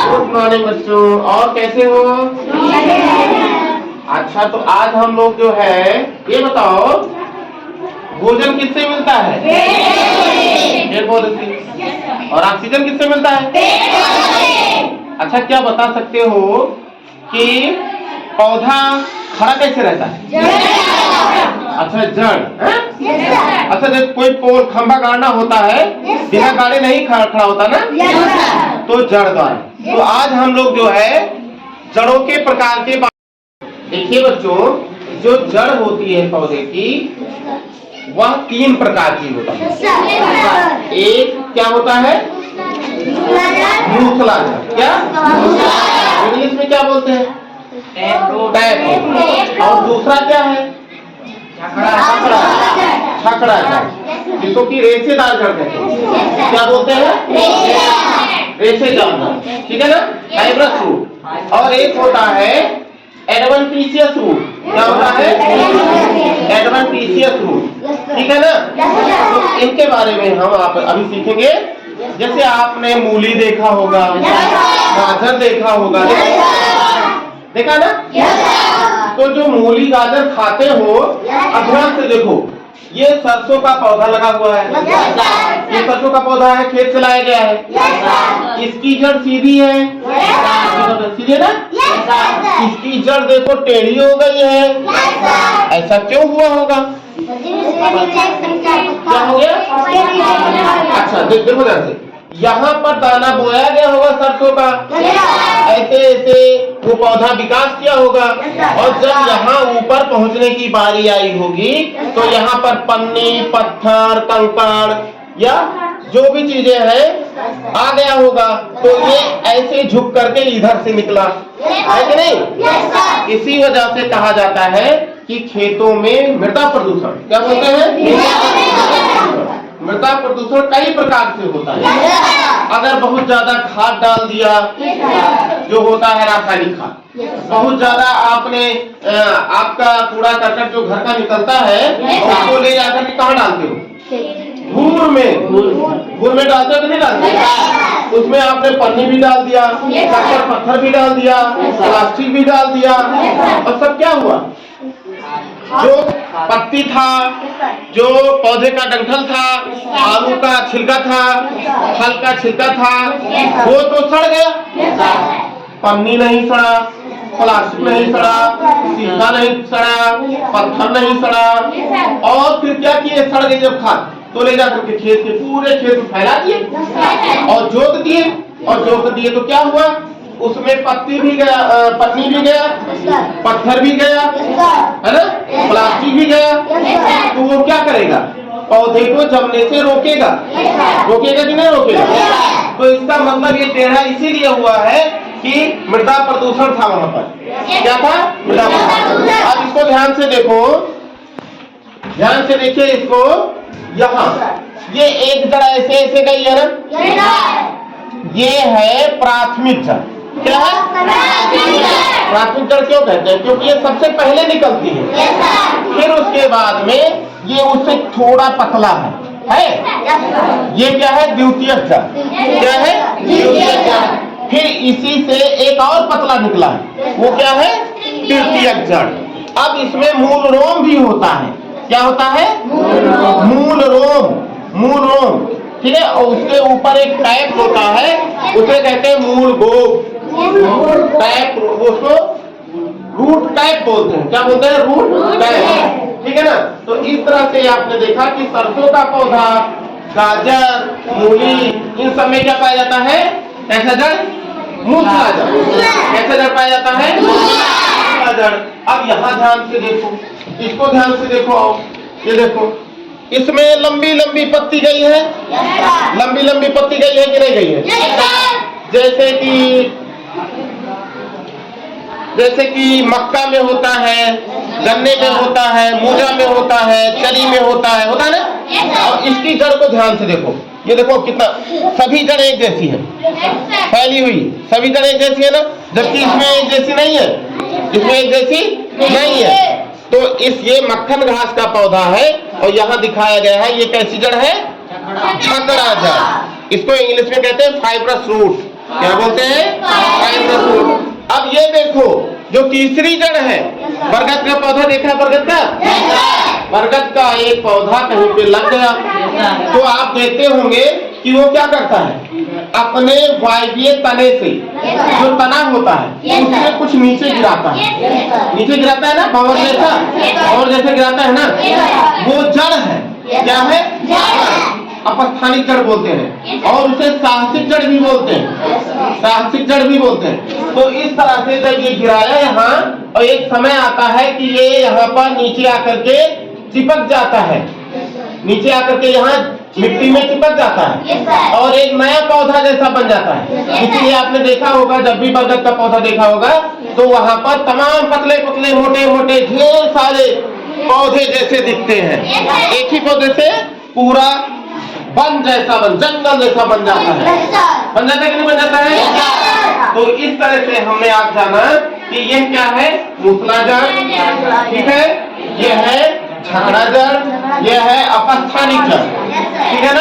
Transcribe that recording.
Good morning बच्चों, और कैसे हो? अच्छा, तो आज हम लोग जो है ये बताओ, भोजन किससे मिलता है? पेड़ पौधे से। और ऑक्सीजन किससे मिलता है? अच्छा, क्या बता सकते हो कि पौधा खड़ा कैसे रहता है? अच्छा, जड़। अच्छा, जब कोई पोल खंभा गाड़ना होता है, बिना गाड़े नहीं खड़ा होता ना, तो जड़ द्वारा। तो आज हम लोग जो है जड़ों के प्रकार के देखिए बच्चों, जो जड़ होती है पौधे की, वह 3 प्रकार की होती है। एक क्या होता है? मूसला जड़। क्या इंग्लिश में क्या बोलते हैं? टैप। और दूसरा क्या है? छकड़ा जड़, जिसको कि रेशेदार जड़ कहते हैं। क्या बोलते हैं? रेशेदार जड़, ठीक है ना? Fibrous root. और एक होता है एडवेंटिशियस रूट। क्या होता है? एडवेंटिशियस रूट, ठीक है ना? तो इनके बारे में हम आप अभी सीखेंगे। जैसे आपने मूली देखा होगा, गाजर देखा होगा, देखा ना? तो जो मूली गाजर खाते हो, अब ध्यान से देखो, ये सरसों का पौधा लगा हुआ है। ये सरसों का पौधा है, खेत से लाया गया है। इसकी जड़ सीधी है, सीधी है ना? इसकी जड़ देखो टेढ़ी हो गई है। ऐसा क्यों हुआ होगा? क्या हो गया? अच्छा, देखो ध्यान से, यहाँ पर दाना बोया गया होगा सरसों का, ऐसे ऐसे वो पौधा विकास किया होगा। और जब यहाँ ऊपर पहुँचने की बारी आई होगी, तो यहाँ पर पन्नी, पत्थर, कंकड़ या जो भी चीजें हैं आ गया होगा। तो ये ऐसे झुक करके इधर से निकला, है कि नहीं? इसी वजह से कहा जाता है कि खेतों में मृदा प्रदूषण, क्या बोलते हैं? मृदा प्रदूषण कई प्रकार से होता है। अगर बहुत ज्यादा खाद डाल दिया, जो होता है रासायनिक खाद, बहुत ज्यादा आपने आपका कूड़ा करकट जो घर का निकलता है, उसको ले जाकर के कहाँ डालते हो? घूर में डालते हो कि नहीं डालते? उसमें आपने पन्नी भी डाल दिया, कंकड़ पत्थर भी डाल दिया, प्लास्टिक भी डाल दिया, और सब क्या हुआ? जो पत्ती था, जो पौधे का डंठल था, आलू का छिलका था, फल का छिलका था, वो तो सड़ गया। पन्नी नहीं सड़ा, प्लास्टिक नहीं सड़ा, शीशा नहीं सड़ा, पत्थर नहीं सड़ा, और फिर क्या किए? सड़ गई जब खाद, तो ले जाकर के खेत के पूरे खेत में फैला दिए और जोत दिए। और जोत दिए तो क्या हुआ? उसमें पत्ती भी गया, पत्नी भी गया, पत्थर भी गया, है ना? प्लास्टिक भी गया। तो वो क्या करेगा? पौधे को जमने से रोकेगा कि नहीं रोकेगा? तो इसका मतलब ये टेढ़ा इसीलिए हुआ है कि मृदा प्रदूषण था वहां पर। क्या था? मृदा प्रदूषण। अब इसको ध्यान से देखो, ध्यान से देखिए इसको। यहाँ ये एक जड़ ऐसे ऐसे गई है ना, ये है प्राथमिक जड़। क्या है? प्राथमिक जड़ क्यों कहते हैं? क्योंकि ये सबसे पहले निकलती है। फिर उसके बाद में ये उससे थोड़ा पतला है? ये क्या है? द्वितीयक जड़। क्या है? द्वितीयक जड़। फिर इसी से एक और पतला निकला है, वो क्या है? तृतीयक जड़। अब इसमें मूल रोम भी होता है। क्या होता है? मूल रोम, ठीक है? और उसके ऊपर एक टैप होता है, उसे कहते हैं मूल गोप। टैप, उसको रूट टैप बोलते हैं। क्या बोलते हैं? रूट टैप, ठीक है ना? तो इस तरह से आपने देखा कि सरसों का पौधा, गाजर, मूली, इन सब में क्या पाया जाता है? कैसा जड़? मूसला जड़। कैसा जड़ पाया जाता है? मूसला जड़। अब यहाँ ध्यान से देखो, इसको ध्यान से देखो, आओ ये देखो, इसमें लंबी लंबी पत्ती गई है, लंबी लंबी पत्ती गई है कि नहीं गई है? जैसे कि मक्का में होता है, गन्ने में होता है, मूजा में होता है, चरी में होता है ना? और इसकी जड़ को ध्यान से देखो, ये देखो कितना, सभी जड़ एक जैसी है, फैली हुई सभी जड़ एक जैसी है ना, जबकि इसमें एक जैसी नहीं है, इसमें एक जैसी नहीं है। तो ये मक्खन घास का पौधा है और यहाँ दिखाया गया है ये कैसी जड़ है? छकड़ा जड़। इसको इंग्लिश में कहते हैं फाइब्रस रूट। क्या बोलते हैं? Fibrous root. अब ये देखो, जो तीसरी जड़ है, बरगद का पौधा देखा है? बरगद का एक पौधा कहीं पे लग गया तो आप देखते होंगे कि वो क्या करता है, अपने वायवीय तने से, जो तना होता है उससे कुछ नीचे गिराता है। नीचे गिराता है ना, भंवर जैसा, और जैसे गिराता है ना, वो जड़ है। क्या है? अपस्थानिक जड़ बोलते हैं, और उसे साहसिक जड़ भी बोलते हैं। साहसिक जड़ भी बोलते हैं। तो इस तरह से जब ये गिराया यहाँ, और एक समय आता है कि ये यहाँ पर नीचे आकर के चिपक जाता है, नीचे आकर के यहाँ मिट्टी में चिपक जाता है और एक नया पौधा जैसा बन जाता है। इसलिए आपने देखा होगा, जब भी बरगद का पौधा देखा होगा तो वहाँ पर तमाम पतले पतले मोटे मोटे ढेर सारे पौधे जैसे दिखते हैं। एक ही पौधे से पूरा वन जैसा, जंगल जैसा बन जाता है। बन जाता है कि नहीं बन जाता है? तो इस तरह से हमने आज जाना कि यह क्या है, मूसला जड़, ठीक है, यह है झगड़ा जड़, यह है अपस्थानिक जड़, ठीक है ना।